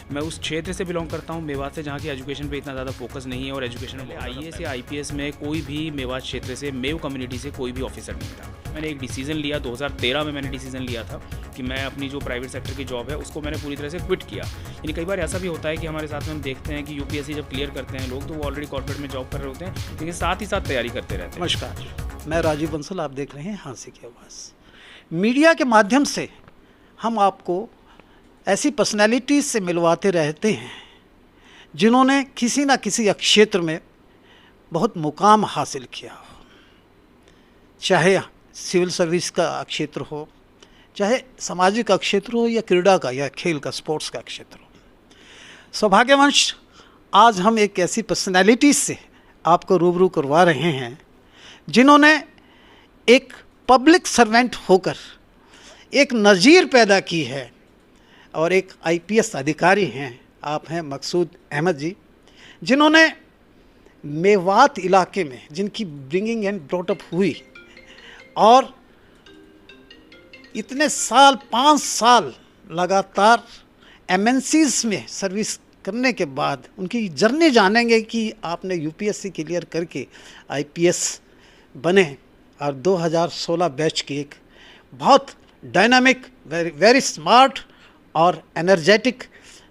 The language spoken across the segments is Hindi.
मैं उस क्षेत्र से बिलोंग करता हूँ मेवात से, जहाँ की एजुकेशन पे इतना ज़्यादा फोकस नहीं है और एजुकेशन में आईएएस या आईपीएस में कोई भी मेवात क्षेत्र से, मेव कम्युनिटी से कोई भी ऑफिसर नहीं था। मैंने एक डिसीज़न लिया 2013 में, मैंने डिसीज़न लिया था कि मैं अपनी जो प्राइवेट सेक्टर की जॉब है उसको मैंने पूरी तरह से क्विट किया। यानी कई बार ऐसा भी होता है कि हमारे साथ में हम देखते हैं कि यूपीएससी जब क्लियर करते हैं लोग, तो वो ऑलरेडी कॉर्पोरेट में जॉब कर रहे होते हैं, लेकिन साथ ही साथ तैयारी करते रहते हैं। नमस्कार, मैं राजीव बंसल, आप देख रहे हैं हाँसी की आवाज़। मीडिया के माध्यम से हम आपको ऐसी पर्सनैलिटीज़ से मिलवाते रहते हैं जिन्होंने किसी न किसी क्षेत्र में बहुत मुकाम हासिल किया हो, चाहे सिविल सर्विस का क्षेत्र हो, चाहे सामाजिक का क्षेत्र हो, या क्रीड़ा का या खेल का, स्पोर्ट्स का क्षेत्र हो। सौभाग्यवंश आज हम एक ऐसी पर्सनैलिटीज़ से आपको रूबरू करवा रहे हैं जिन्होंने एक पब्लिक सर्वेंट होकर एक नज़ीर पैदा की है और एक आईपीएस अधिकारी हैं। आप हैं मकसूद अहमद जी, जिन्होंने मेवात इलाके में, जिनकी ब्रिंगिंग एंड ब्रॉट अप हुई और इतने साल, 5 साल लगातार एमएनसीज़ में सर्विस करने के बाद उनकी जर्नी जानेंगे कि आपने यूपीएससी क्लियर करके आईपीएस बने और 2016 बैच के एक बहुत डायनामिक, वेरी स्मार्ट और एनर्जेटिक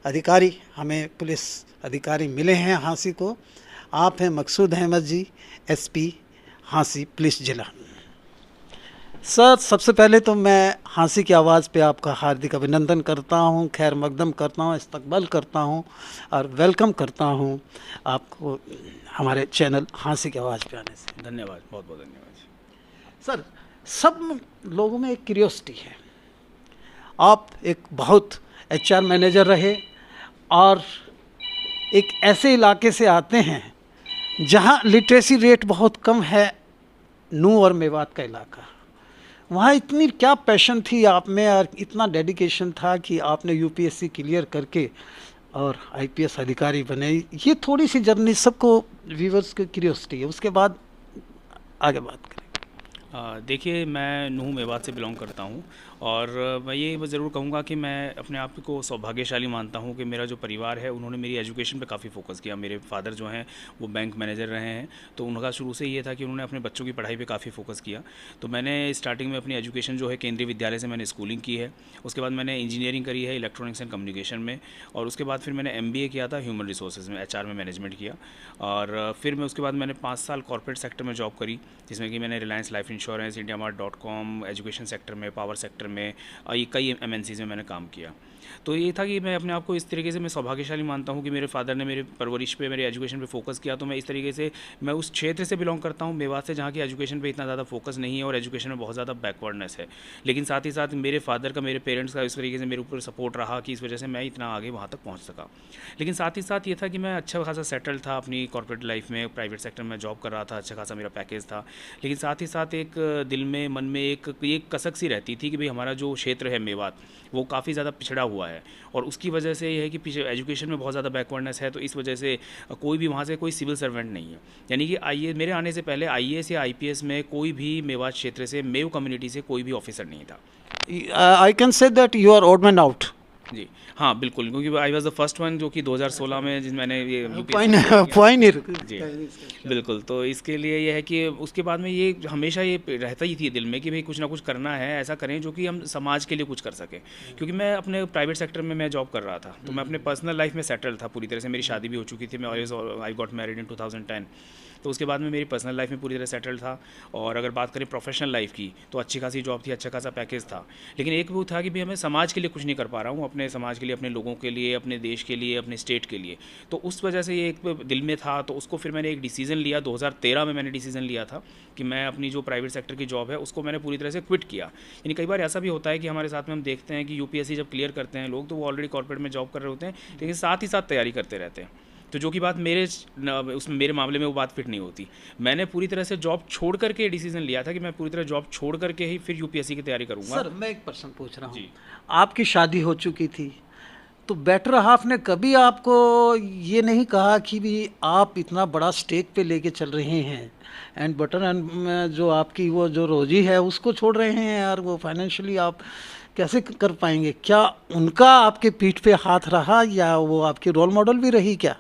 अधिकारी, हमें पुलिस अधिकारी मिले हैं हाँसी को। आप हैं मकसूद अहमद जी, एसपी हाँसी पुलिस जिला। सर, सबसे पहले तो मैं हाँसी की आवाज़ पे आपका हार्दिक अभिनंदन करता हूँ, खैर मकदम करता हूँ, इस्तकबाल करता हूँ और वेलकम करता हूँ आपको हमारे चैनल हाँसी की आवाज़ पे आने से। धन्यवाद, बहुत बहुत धन्यवाद। सर, सब लोगों में एक क्यूरियोसिटी है। आप एक बहुत एचआर मैनेजर रहे और एक ऐसे इलाके से आते हैं जहाँ लिटरेसी रेट बहुत कम है, नूह और मेवात का इलाका। वहाँ इतनी क्या पैशन थी आप में और इतना डेडिकेशन था कि आपने यूपीएससी क्लियर करके और आईपीएस अधिकारी बने। ये थोड़ी सी जर्नी सबको व्यूवर्स की क्यूरियोसिटी है, उसके बाद आगे बात करें। देखिए, मैं नूह मेवात से बिलोंग करता हूँ और मैं ये ज़रूर कहूँगा कि मैं अपने आप को सौभाग्यशाली मानता हूँ कि मेरा जो परिवार है उन्होंने मेरी एजुकेशन पे काफ़ी फोकस किया। मेरे फादर जो हैं वो बैंक मैनेजर रहे हैं, तो उनका शुरू से ये था कि उन्होंने अपने बच्चों की पढ़ाई पे काफ़ी फोकस किया। तो मैंने स्टार्टिंग में अपनी एजुकेशन जो है केंद्रीय विद्यालय से मैंने स्कूलिंग की है। उसके बाद मैंने इंजीनियरिंग करी है इलेक्ट्रॉनिक्स एंड कम्युनिकेशन में, और उसके बाद फिर मैंने एमबीए किया था ह्यूमन रिसोर्सेज में, एचआर में मैनेजमेंट किया। और फिर मैं उसके बाद मैंने 5 साल कॉर्पोरेट सेक्टर में जॉब करी, जिसमें कि मैंने Reliance life insurance, IndiaMart.com, education sector में, पावर सेक्टर में, कई एमएनसीज़ में मैंने काम किया। तो ये था कि मैं अपने आप को इस तरीके से मैं सौभाग्यशाली मानता हूँ कि मेरे फादर ने मेरे परवरिश पे, मेरे एजुकेशन पे फोकस किया। तो मैं इस तरीके से, मैं उस क्षेत्र से बिलोंग करता हूँ मेवात से, जहाँ की एजुकेशन पे इतना ज़्यादा फोकस नहीं है और एजुकेशन में बहुत ज़्यादा बैकवर्डनेस है। लेकिन साथ ही साथ मेरे फादर का, मेरे पेरेंट्स का इस तरीके से मेरे ऊपर सपोर्ट रहा कि इस वजह से मैं इतना आगे वहाँ तक पहुँच सका। लेकिन साथ ही साथ ये था कि मैं अच्छा खासा सेटल था अपनी कॉर्पोरेट लाइफ में, प्राइवेट सेक्टर में जॉब कर रहा था, अच्छा खासा मेरा पैकेज था। लेकिन साथ ही साथ एक दिल में, मन में एक कसक सी रहती थी कि भाई हमारा जो क्षेत्र है मेवात, वो काफ़ी ज़्यादा पिछड़ा हुआ है और उसकी वजह से ये है कि पीछे एजुकेशन में बहुत ज़्यादा बैकवर्डनेस है। तो इस वजह से कोई भी वहाँ से कोई सिविल सर्वेंट नहीं है। यानी कि मेरे आने से पहले आईएएस या आईपीएस में कोई भी मेवात क्षेत्र से, मेव कम्युनिटी से कोई भी ऑफिसर नहीं था। I can say that you are odd man out. जी हाँ, बिल्कुल, क्योंकि I was the first one जो कि 2016 में जिस मैंने ये जी बिल्कुल। तो इसके लिए ये है कि उसके बाद में ये हमेशा ये रहता ही थी दिल में कि भाई कुछ ना कुछ करना है, ऐसा करें जो कि हम समाज के लिए कुछ कर सकें। क्योंकि मैं अपने प्राइवेट सेक्टर में मैं जॉब कर रहा था, तो मैं अपने पर्सनल लाइफ में सेटल था पूरी तरह से। मेरी शादी भी हो चुकी थी, मैं आई गॉट मैरिड इन 2010। तो उसके बाद में मेरी पर्सनल लाइफ में पूरी तरह सेटल था। और अगर बात करें प्रोफेशनल लाइफ की, तो अच्छी खासी जॉब थी, अच्छा खासा पैकेज था। लेकिन एक वो था कि भाई हमें समाज के लिए कुछ नहीं कर पा रहा हूँ, अपने समाज के लिए, अपने लोगों के लिए, अपने देश के लिए, अपने स्टेट के लिए। तो उस वजह से ये एक दिल में था। तो उसको फिर मैंने एक डिसीज़न लिया, 2013 में मैंने डिसीज़न लिया था कि मैं अपनी जो प्राइवेट सेक्टर की जॉब है उसको मैंने पूरी तरह से क्विट किया। यानी कई बार ऐसा भी होता है कि हमारे साथ में हम देखते हैं कि यूपीएससी जब क्लियर करते हैं लोग, तो वो ऑलरेडी कॉर्पोरेट में जॉब कर रहे होते हैं, लेकिन साथ ही साथ तैयारी करते रहते हैं। तो जो कि बात मेरे मामले में वो बात फिट नहीं होती। मैंने पूरी तरह से जॉब छोड़ करके डिसीजन लिया था कि मैं पूरी तरह जॉब छोड़ करके ही फिर यूपीएससी की तैयारी करूंगा। सर, मैं एक प्रश्न पूछ रहा हूँ, आपकी शादी हो चुकी थी, तो बेटर हाफ ने कभी आपको ये नहीं कहा कि भी आप इतना बड़ा स्टेक पे लेके चल रहे हैं एंड जो आपकी वो जो रोजी है उसको छोड़ रहे हैं और वो फाइनेंशियली आप कैसे कर पाएंगे? क्या उनका आपके पीठ पे हाथ रहा या वो आपकी रोल मॉडल भी रही क्या?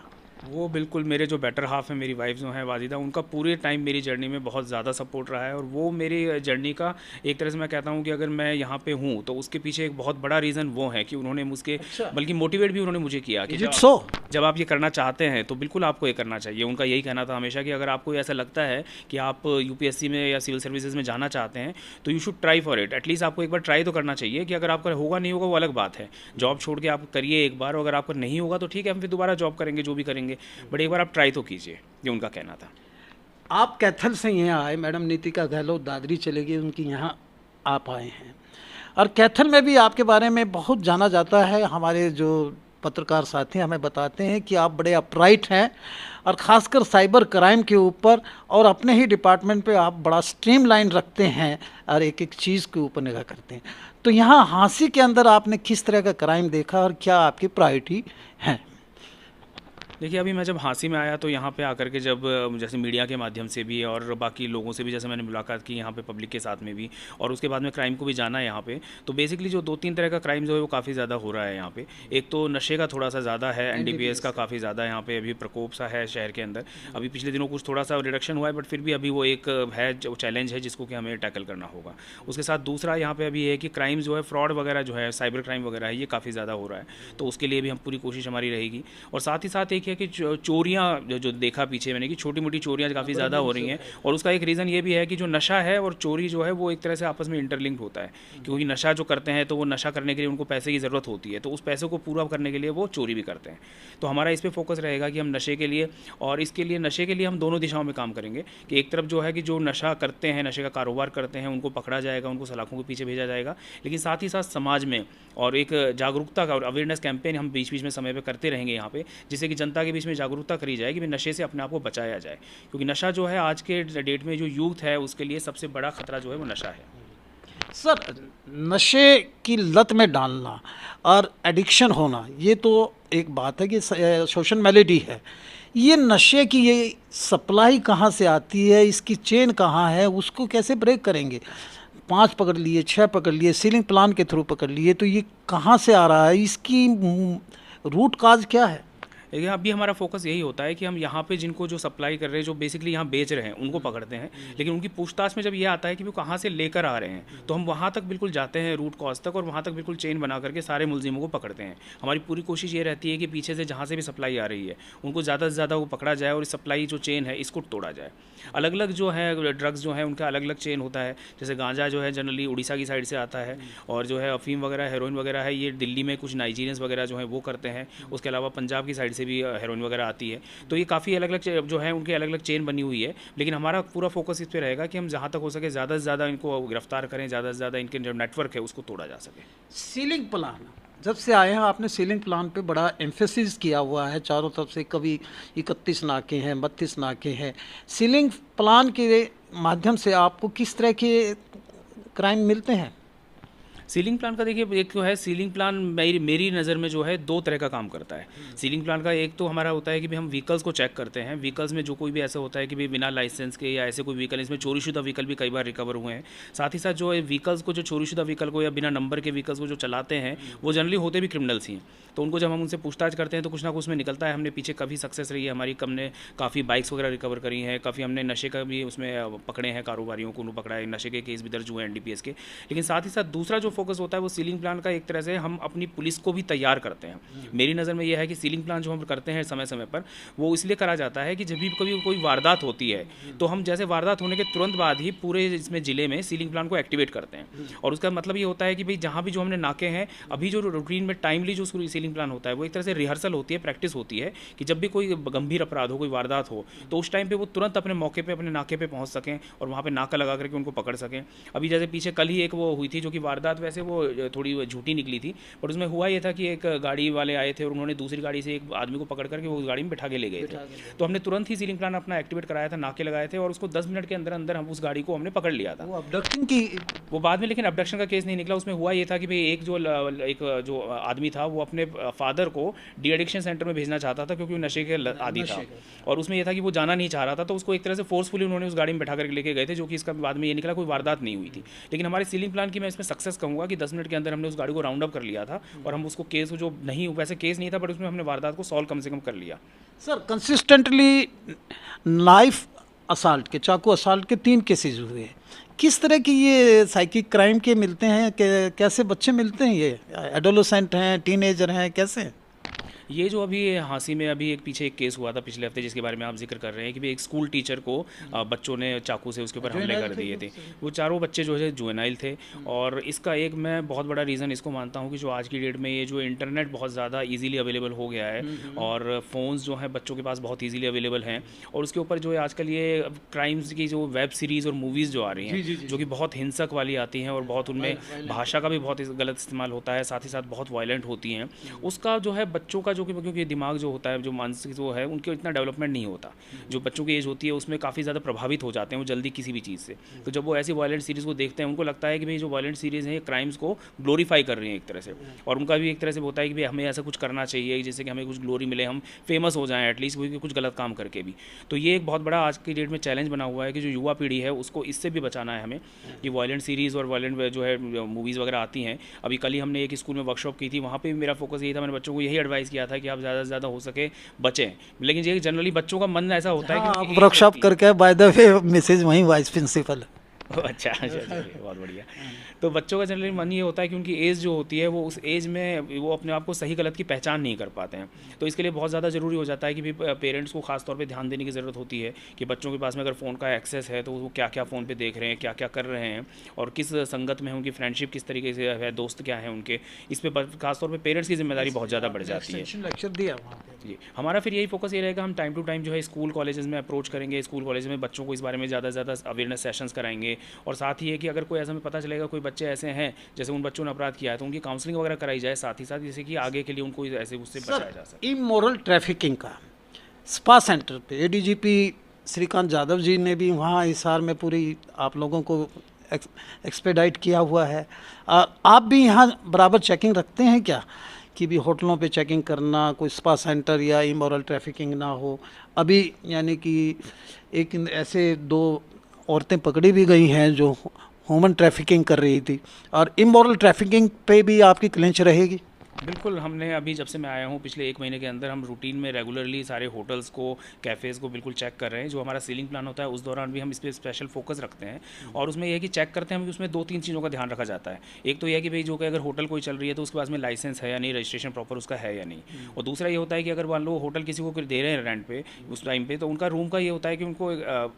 वो बिल्कुल मेरे जो बेटर हाफ़ है, मेरी वाइफ़ जो है वाजिदा, उनका पूरे टाइम मेरी जर्नी में बहुत ज़्यादा सपोर्ट रहा है। और वो मेरी जर्नी का एक तरह से मैं कहता हूँ कि अगर मैं यहाँ पे हूँ तो उसके पीछे एक बहुत बड़ा रीज़न वो है कि उन्होंने मुझके अच्छा। बल्कि मोटिवेट भी उन्होंने मुझे किया कि इज इट सो? जब आप ये करना चाहते हैं तो बिल्कुल आपको ये करना चाहिए। उनका यही कहना था हमेशा कि अगर आपको ऐसा लगता है कि आप यूपीएससी में या सिविल सर्विसेज में जाना चाहते हैं तो you should try for it. At least आपको एक बार ट्राई तो करना चाहिए कि अगर आपका होगा नहीं होगा वो अलग बात है। जॉब छोड़ के आप करिए एक बार, अगर आपका नहीं होगा तो ठीक है, हम फिर दोबारा जॉब करेंगे जो भी करेंगे, बट एक बार आप ट्राई तो कीजिए, ये उनका कहना था। आप कैथल से यहाँ आए, मैडम नीतिका गहलोत दादरी चले गई, उनकी यहाँ आप आए हैं, और कैथल में भी आपके बारे में बहुत जाना जाता है। हमारे जो पत्रकार साथी हमें बताते हैं कि आप बड़े अपराइट हैं, और ख़ासकर साइबर क्राइम के ऊपर और अपने ही डिपार्टमेंट पे आप बड़ा स्ट्रीमलाइन रखते हैं और एक एक चीज़ के ऊपर निगाह करते हैं। तो यहाँ हांसी के अंदर आपने किस तरह का क्राइम देखा और क्या आपकी प्रायोरिटी है? देखिए, अभी मैं जब हाँसी में आया तो यहाँ पे आकर के जब जैसे मीडिया के माध्यम से भी और बाकी लोगों से भी जैसे मैंने मुलाकात की यहाँ पे पब्लिक के साथ में भी, और उसके बाद में क्राइम को भी जाना है यहाँ पे, तो बेसिकली जो 2-3 तरह का क्राइम जो है वो काफ़ी ज़्यादा हो रहा है यहाँ पे। एक तो नशे का थोड़ा सा ज़्यादा है, एनडीपीएस का काफ़ी ज़्यादा यहाँ पे अभी प्रकोप सा है शहर के अंदर। अभी पिछले दिनों कुछ थोड़ा सा रिडक्शन हुआ है, बट फिर भी अभी वो एक है जो चैलेंज है जिसको कि हमें टैकल करना होगा। उसके साथ दूसरा यहाँ पे अभी है कि क्राइम जो है, फ्रॉड वगैरह जो है, साइबर क्राइम वगैरह है, ये काफ़ी ज़्यादा हो रहा है, तो उसके लिए भी हम पूरी कोशिश हमारी रहेगी। और साथ ही साथ एक है कि चोरियाँ जो देखा पीछे मैंने कि छोटी मोटी चोरियाँ काफ़ी ज़्यादा हो रही हैं, और उसका एक रीज़न ये भी है कि जो नशा है और चोरी जो है वो एक तरह से आपस में इंटरलिंक्ड होता है, क्योंकि नशा जो करते हैं तो वो नशा करने के लिए उनको पैसे की ज़रूरत होती है, तो उस पैसे को पूरा करने के लिए वो चोरी भी करते हैं। तो हमारा इस पर फोकस रहेगा कि हम नशे के लिए, और इसके लिए नशे के लिए हम दोनों दिशाओं में काम करेंगे कि एक तरफ जो है कि जो नशा करते हैं, नशे का कारोबार करते हैं, उनको पकड़ा जाएगा, उनको सलाखों के पीछे भेजा जाएगा, लेकिन साथ ही साथ समाज में और एक जागरूकता का और अवेयरनेस कैंपेन हम बीच बीच में समय पे करते रहेंगे यहाँ पे, जिससे कि जनता के बीच में जागरूकता करी जाए कि भाई नशे से अपने आप को बचाया जाए, क्योंकि नशा जो है आज के डेट में जो यूथ है उसके लिए सबसे बड़ा खतरा जो है वो नशा है। सर, नशे की लत में डालना और एडिक्शन होना, ये तो एक बात है कि सोशल मैलेडी है। ये नशे की ये सप्लाई कहाँ से आती है, इसकी चेन कहाँ है, उसको कैसे ब्रेक करेंगे? 5 पकड़ लिए, 6 पकड़ लिए, सीलिंग प्लान के थ्रू पकड़ लिए, तो ये कहाँ से आ रहा है? इसकी रूट काज क्या है? देखिए, अभी हमारा फोकस यही होता है कि हम यहाँ पे जिनको जो सप्लाई कर रहे हैं, जो बेसिकली यहाँ बेच रहे हैं, उनको पकड़ते हैं, लेकिन उनकी पूछताछ में जब ये आता है कि वो कहाँ से लेकर आ रहे हैं, तो हम वहाँ तक बिल्कुल जाते हैं, रूट कॉज तक, और वहाँ तक बिल्कुल चेन बना करके सारे मुलजिमों को पकड़ते हैं। हमारी पूरी कोशिश ये रहती है कि पीछे से जहाँ से भी सप्लाई आ रही है उनको ज़्यादा से ज़्यादा वो पकड़ा जाए और इस सप्लाई जो चेन है इसको तोड़ा जाए। अलग अलग जो है ड्रग्स जो है उनका अलग अलग चेन होता है, जैसे गांजा जो है जनरली उड़ीसा की साइड से आता है, और जो है अफीम वगैरह, हेरोइन वगैरह है, ये दिल्ली में कुछ नाइजीरियंस वगैरह जो है वो करते हैं। उसके अलावा पंजाब की साइड से भी हेरोइन वगैरह आती है, तो ये काफ़ी अलग अलग जो है उनके अलग अलग चेन बनी हुई है। लेकिन हमारा पूरा फोकस इस पर रहेगा कि हम जहाँ तक हो सके ज़्यादा से ज़्यादा इनको गिरफ्तार करें, ज़्यादा से ज़्यादा इनके जो नेटवर्क है उसको तोड़ा जा सके। सीलिंग प्लान, जब से आए हैं आपने सीलिंग प्लान पे बड़ा एम्फेसिस किया हुआ है, चारों तरफ से कभी 31 नाके हैं, 32 नाके हैं। सीलिंग प्लान के माध्यम से आपको किस तरह के क्राइम मिलते हैं? सीलिंग प्लान का देखिए, एक तो है सीलिंग प्लान मेरी नज़र में जो है 2 तरह का काम करता है। सीलिंग प्लान का एक तो हमारा होता है कि भाई हम व्हीकल्स को चेक करते हैं, व्हीकल्स में जो कोई भी ऐसा होता है कि भाई बिना लाइसेंस के या ऐसे कोई व्हीकल, इसमें चोरीशुदा व्हीकल भी कई बार रिकवर हुए हैं। साथ ही साथ जो है व्हीकल्स को, जो चोरीशुदा व्हीकल को या बिना नंबर के व्हीकल्स को जो चलाते हैं वो जनरली होते भी क्रिमिनल्स ही हैं, तो उनको जब हम उनसे पूछताछ करते हैं तो कुछ ना कुछ उसमें निकलता है। हमने पीछे काफ़ी सक्सेस रही है हमारी, हमने काफ़ी बाइक्स वगैरह रिकवर करी हैं, काफ़ी हमने नशे का भी उसमें पकड़े हैं, कारोबारियों को पकड़ा है, नशे के केस भी दर्ज हुए हैं एनडीपीएस के। लेकिन साथ ही साथ दूसरा जो फोकस होता है वो सीलिंग प्लान का, एक तरह से हम अपनी पुलिस को भी तैयार करते हैं। मेरी नज़र में यह है कि सीलिंग प्लान जो हम करते हैं समय समय पर, वो इसलिए करा जाता है कि जब भी कभी कोई वारदात होती है तो हम जैसे वारदात होने के तुरंत बाद ही पूरे इसमें ज़िले में सीलिंग प्लान को एक्टिवेट करते हैं। और उसका मतलब ये होता है कि भाई जहाँ भी जो हमने नाके हैं, अभी जो रूटीन में टाइमली जो सीलिंग प्लान होता है वो एक तरह से रिहर्सल होती है, प्रैक्टिस होती है कि जब भी कोई गंभीर अपराध हो, कोई वारदात हो, तो उस टाइम पे वो तुरंत अपने मौके पे, अपने नाके पे पहुंच सकें और वहाँ पे नाका लगा करके उनको पकड़ सकें। अभी जैसे पीछे कल ही एक वो हुई थी जो कि वारदात, वैसे वो थोड़ी झूठी निकली थी, बट उसमें हुआ ये था कि एक गाड़ी वाले आए थे और उन्होंने दूसरी गाड़ी से एक आदमी को पकड़ करके वो गाड़ी में बिठा के ले गए थे। तो हमने तुरंत ही सीलिंग प्लान अपना एक्टिवेट कराया था, नाके लगाए थे, और उसको 10 मिनट के अंदर अंदर हम उस गाड़ी को हमने पकड़ लिया था। वो अबडक्शन की, वो बाद में लेकिन अबडक्शन का केस नहीं निकला। उसमें हुआ ये था कि भाई एक जो आदमी था वो अपने फादर को डी एडिक्शन सेंटर में भेजना चाहता था, क्योंकि वो नशे के आदी था, और उसमें यह था कि वो जाना नहीं चाह रहा था, तो उसको एक तरह से फोर्सफुली उन्होंने उस गाड़ी में बैठा करके लेके गए थे, जो कि इसका बाद में ये निकला कोई वारदात नहीं हुई थी। लेकिन हमारे सीलिंग प्लान की मैं इसमें सक्सेस कहूँगा कहूँगा कि 10 मिनट के अंदर हमने उस गाड़ी को राउंड अप कर लिया था और हम उसको केस जो नहीं, वैसे केस नहीं था बट उसमें हमने वारदात को सॉल्व कम से कम कर लिया। सर कंसिस्टेंटली नाइफ असाल्ट के, चाकू असाल्ट के 3 केसेस हुए हैं। किस तरह की ये साइकिक क्राइम के मिलते हैं, कैसे बच्चे मिलते हैं, ये एडोलेसेंट हैं, टीनेजर हैं, कैसे हैं? ये जो अभी हांसी में अभी एक पीछे एक केस हुआ था पिछले हफ्ते जिसके बारे में आप जिक्र कर रहे हैं कि भाई एक स्कूल टीचर को बच्चों ने चाकू से उसके ऊपर हमले कर दिए थे। वो चारों बच्चे जो है जुवेनाइल थे। और इसका एक मैं बहुत बड़ा रीज़न इसको मानता हूँ कि जो आज की डेट में ये जो इंटरनेट बहुत ज़्यादा ईजीली अवेलेबल हो गया है और फ़ोन्स जो हैं बच्चों के पास बहुत ईजीली अवेलेबल हैं, और उसके ऊपर जो है आजकल ये क्राइम्स की जो वेब सीरीज़ और मूवीज़ जो आ रही हैं जो कि बहुत हिंसक वाली आती हैं और बहुत उनमें भाषा का भी बहुत गलत इस्तेमाल होता है, साथ ही साथ बहुत वायलेंट होती हैं, उसका जो है बच्चों का जो कि क्योंकि दिमाग जो होता है, जो मानसिक जो है, उनके इतना डेवलपमेंट नहीं होता। जो बच्चों की एज होती है उसमें काफ़ी ज़्यादा प्रभावित हो जाते हैं वो जल्दी किसी भी चीज़ से। तो जब वो ऐसी वायलेंट सीरीज़ को देखते हैं उनको लगता है कि भाई जो वायलेंट सीरीज़ हैं ये क्राइम्स को ग्लोरीफाई कर रही हैं एक तरह से, और उनका भी एक तरह से होता है कि भाई हमें ऐसा कुछ करना चाहिए जिससे कि हमें कुछ ग्लोरी मिले, हम फेमस हो जाएँ एटलीस्ट कोई कुछ गलत काम करके भी। तो ये एक बहुत बड़ा आज की डेट में चैलेंज बना हुआ है कि जो युवा पीढ़ी है उसको इससे भी बचाना है हमें, कि वायलेंट सीरीज़ और वायलेंट जो है मूवीज़ वगैरह आती हैं। अभी कल ही हमने एक स्कूल में वर्कशॉप की थी, वहाँ पे भी मेरा फोकस यही था, मैंने बच्चों को यही एडवाइस किया था कि आप ज़्यादा से ज़्यादा हो सके बचें। लेकिन ये जनरली बच्चों का मन ऐसा होता है कि वर्कशॉप करके बाय द वे मिसेज वहीं वाइस प्रिंसिपल है। अच्छा बहुत बढ़िया। तो बच्चों का जनरली मन ये होता है कि उनकी एज जो होती है वो उस एज में वो अपने आप को सही गलत की पहचान नहीं कर पाते हैं। तो इसके लिए बहुत ज़्यादा ज़रूरी हो जाता है कि भी पेरेंट्स को खास तौर पे ध्यान देने की ज़रूरत होती है कि बच्चों के पास में अगर फ़ोन का एक्सेस है तो वो क्या क्या फ़ोन पे देख रहे हैं, क्या क्या कर रहे हैं और किस संगत में है, उनकी फ्रेंडशिप किस तरीके से है, दोस्त क्या है उनके, इस पर खासतौर पर पेरेंट्स की जिम्मेदारी बहुत ज़्यादा बढ़ जाती है। लेक्चर दिया जी, हमारा फिर यही फोकस ये रहेगा, हम टाइम टू टाइम जो है स्कूल कॉलेजेस में अप्रोच करेंगे, स्कूल कॉलेज में बच्चों को इस बारे में ज़्यादा से ज़्यादा अवेयरनेस सेशंस कराएंगे, और साथ ही है कि अगर कोई ऐसा हमें पता चलेगा कोई बच्चे ऐसे हैं जैसे उन बच्चों ने अपराध किया है तो उनकी काउंसलिंग वगैरह कराई जाए, साथ ही साथ जैसे कि आगे के लिए उनको ऐसे उससे बचाया जा सके। इमोरल ट्रैफिकिंग का स्पा सेंटर पे एडीजीपी श्रीकांत यादव जी ने भी वहाँ हिसार में पूरी आप लोगों को एक्सपेडाइट किया हुआ है। आप भी यहाँ बराबर चेकिंग रखते हैं क्या कि भी होटलों पे चेकिंग करना, कोई स्पा सेंटर या इमोरल ट्रैफिकिंग ना हो? अभी यानी कि एक ऐसे 2 औरतें पकड़ी भी गई हैं जो ह्यूमन ट्रैफिकिंग कर रही थी, और इमोरल ट्रैफिकिंग पे भी आपकी क्लिंच रहेगी? बिल्कुल, हमने अभी जब से मैं आया हूँ पिछले 1 महीने के अंदर हम रूटीन में रेगुलरली सारे होटल्स को, कैफ़ेज़ को बिल्कुल चेक कर रहे हैं। जो हमारा सीलिंग प्लान होता है उस दौरान भी हम इस पे स्पेशल फोकस रखते हैं, और उसमें यह है कि चेक करते हैं हम कि उसमें 2-3 चीज़ों का ध्यान रखा जाता है। एक तो यह है कि भाई जो कि अगर होटल कोई चल रही है तो उसके पास में लाइसेंस है या नहीं, रजिस्ट्रेशन प्रॉपर उसका है या नहीं, और दूसरा ये होता है कि अगर मान लो होटल किसी को दे रहे हैं रेंट पे उस टाइम पे, तो उनका रूम का ये होता है कि उनको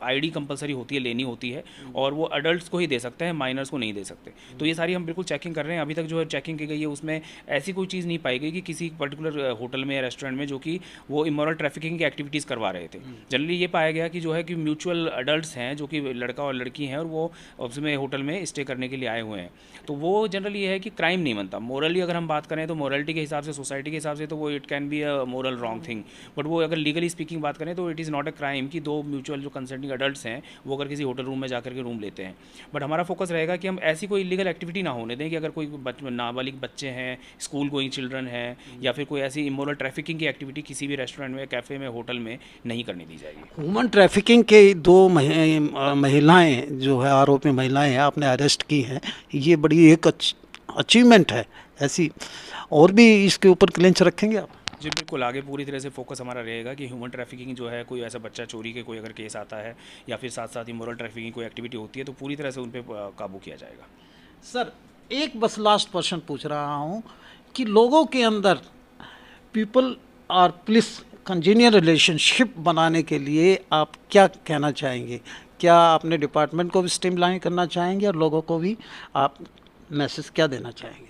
ID कंपलसरी होती है, लेनी होती है, और वो अडल्ट को ही दे सकते हैं, माइनर्स को नहीं दे सकते। तो ये सारी हम बिल्कुल चेकिंग कर रहे हैं। अभी तक जो है चेकिंग की गई है उसमें ऐसी कोई चीज़ नहीं पाई गई कि किसी पर्टिकुलर होटल में या रेस्टोरेंट में जो कि वो इमोरल ट्रैफिकिंग की एक्टिविटीज़ करवा रहे थे। जनरली ये पाया गया कि जो है कि म्यूचुअल अडल्ट्स हैं जो कि लड़का और लड़की हैं और वो उसमें होटल में स्टे करने के लिए आए हुए हैं, तो वो जनरली ये है कि क्राइम नहीं बनता। मोरली अगर हम बात करें तो मोरलिटी के हिसाब से, सोसाइटी के हिसाब से तो वो it can be a moral wrong thing, but वो अगर लीगली स्पीकिंग बात करें तो it is not a crime कि 2 म्यूचुअल जो कंसेंटिंग अडल्ट्स हैं वो अगर किसी होटल रूम में जाकर के रूम लेते हैं। बट हमारा फोकस रहेगा कि हम ऐसी कोई इलीगल एक्टिविटी ना होने दें कि अगर कोई नाबालिग बच्चे हैं, स्कूल गोइंग चिल्ड्रन हैं, या फिर कोई ऐसी इमोरल ट्रैफिकिंग की एक्टिविटी किसी भी रेस्टोरेंट में, कैफ़े में, होटल में नहीं करने दी जाएगी। ह्यूमन ट्रैफिकिंग के 2 महिलाएं जो है आरोपी महिलाएं हैं आपने अरेस्ट की हैं, ये बड़ी एक अचीवमेंट है। ऐसी और भी इसके ऊपर क्लेंच रखेंगे आप? जी बिल्कुल, आगे पूरी तरह से फोकस हमारा रहेगा कि ह्यूमन ट्रैफिकिंग जो है, कोई ऐसा बच्चा चोरी के कोई अगर केस आता है या फिर साथ साथ इमोरल ट्रैफिकिंग कोई एक्टिविटी होती है तो पूरी तरह से उन पर काबू किया जाएगा। सर एक बस लास्ट क्वेश्चन पूछ रहा हूँ कि लोगों के अंदर पीपल और पुलिस कंजीनियर रिलेशनशिप बनाने के लिए आप क्या कहना चाहेंगे? क्या अपने डिपार्टमेंट को भी स्ट्रीमलाइन करना चाहेंगे और लोगों को भी आप मैसेज क्या देना चाहेंगे?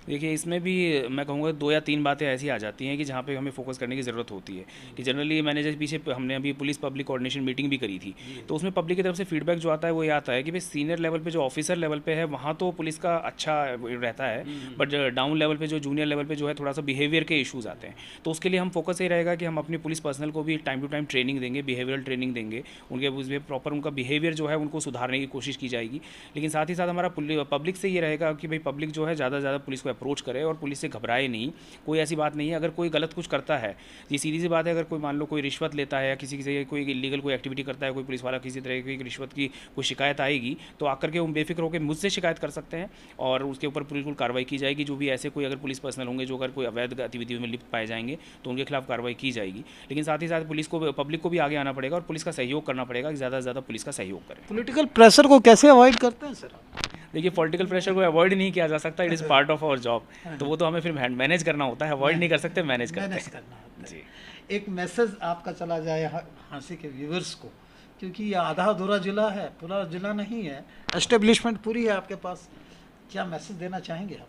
देखिए, इसमें भी मैं कहूँगा 2 या 3 बातें ऐसी आ जाती हैं कि जहाँ पे हमें फोकस करने की ज़रूरत होती है। कि जनरली मैंने जैसे पीछे हमने अभी पुलिस पब्लिक कोऑर्डिनेशन मीटिंग भी करी थी, तो उसमें पब्लिक की तरफ से फीडबैक जो आता है वो ये आता है कि भाई सीनियर लेवल पे जो ऑफिसर लेवल पे है वहाँ तो पुलिस का अच्छा रहता है, बट डाउन लेवल पे जो जूनियर लेवल पे जो है थोड़ा सा बिहेवियर के इशूज़ आते हैं। तो उसके लिए हम फोकस ये रहेगा कि हम अपनी पुलिस पर्सनल को भी टाइम टू टाइम ट्रेनिंग देंगे, बिहेवियरल ट्रेनिंग देंगे, उनके उसमें प्रॉपर उनका बिहेवियर जो है उनको सुधारने की कोशिश की जाएगी। लेकिन साथ ही साथ हमारा पब्लिक से ये रहेगा कि भाई पब्लिक जो है ज़्यादा से ज़्यादा पुलिस को अप्रोच करे और पुलिस से घबराए नहीं। कोई ऐसी बात नहीं है, अगर कोई गलत कुछ करता है, ये सीधी सी बात है, अगर कोई मान लो कोई रिश्वत लेता है या किसी से कोई इलीगल कोई एक्टिविटी करता है, कोई पुलिस वाला किसी तरह की रिश्वत की कोई शिकायत आएगी तो आकर के हम बेफिक्र होकर मुझसे शिकायत कर सकते हैं और उसके ऊपर बिल्कुल कार्रवाई की जाएगी। जो भी ऐसे कोई अगर पुलिस पर्सनल होंगे जो अगर कोई अवैध गतिविधियों में लिप्त पाए जाएंगे तो उनके खिलाफ कार्रवाई की जाएगी। लेकिन साथ ही साथ पुलिस को, पब्लिक को भी आगे आना पड़ेगा और पुलिस का सहयोग करना पड़ेगा कि ज़्यादा से ज़्यादा पुलिस का सहयोग करें। पॉलिटिकल प्रेशर को कैसे अवॉइड करते हैं सर? देखिए, पॉलिटिकल प्रेशर को अवॉइड नहीं किया जा सकता, it is part of our job. तो वो तो हमें फिर मैनेज करना होता है, अवॉइड नहीं कर सकते, मैनेज करना होता है जी। एक मैसेज आपका चला जाए हाँसी के व्यूवर्स को, क्योंकि ये आधा अधूरा जिला है, पूरा जिला नहीं है, एस्टेब्लिशमेंट पूरी है आपके पास, क्या मैसेज देना चाहेंगे आप?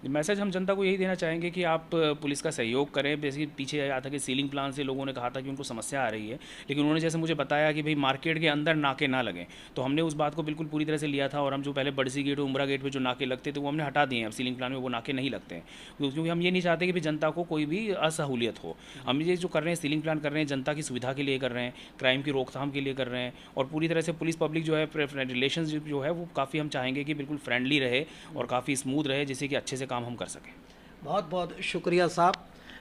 मैसेज हम जनता को यही देना चाहेंगे कि आप पुलिस का सहयोग करें। बेसिकली पीछे आया था कि सीलिंग प्लान से लोगों ने कहा था कि उनको समस्या आ रही है, लेकिन उन्होंने जैसे मुझे बताया कि भाई मार्केट के अंदर नाके ना लगें, तो हमने उस बात को बिल्कुल पूरी तरह से लिया था और हम जो पहले बड़सी गेट और उमरा गेट पे जो नाके लगते थे वो हमने हटा दिए हैं। अब सीलिंग प्लान में वो नाके नहीं लगते हैं, क्योंकि हम ये नहीं चाहते कि भाई जनता को कोई भी असहूलियत हो। हम ये जो कर रहे हैं, सीलिंग प्लान कर रहे हैं, जनता की सुविधा के लिए कर रहे हैं, क्राइम की रोकथाम के लिए कर रहे हैं और पूरी तरह से पुलिस पब्लिक जो है रिलेशनशिप जो है वो काफ़ी हम चाहेंगे कि बिल्कुल फ्रेंडली रहे और काफ़ी स्मूथ रहे, जिससे कि अच्छे से काम हम कर सकें। बहुत बहुत शुक्रिया साहब।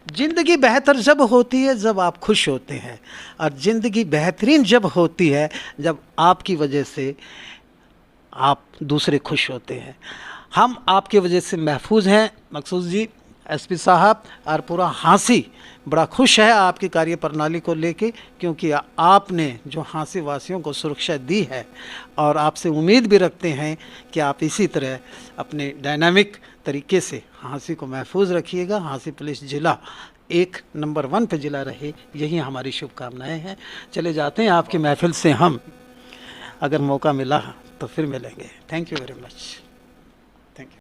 ज़िंदगी बेहतर जब होती है जब आप खुश होते हैं, और ज़िंदगी बेहतरीन जब होती है जब आपकी वजह से आप दूसरे खुश होते हैं। हम आपकी वजह से महफूज हैं मकसूद जी, एसपी साहब, और पूरा हाँसी बड़ा खुश है आपकी कार्यप्रणाली को लेके, क्योंकि आपने जो हाँसी वासियों को सुरक्षा दी है और आपसे उम्मीद भी रखते हैं कि आप इसी तरह अपने डायनामिक तरीके से हाँसी को महफूज रखिएगा। हाँसी पुलिस जिला एक नंबर 1 पे जिला रहे, यही हमारी शुभकामनाएं हैं। चले जाते हैं आपकी महफिल से, हम अगर मौका मिला तो फिर मिलेंगे। Thank you very much.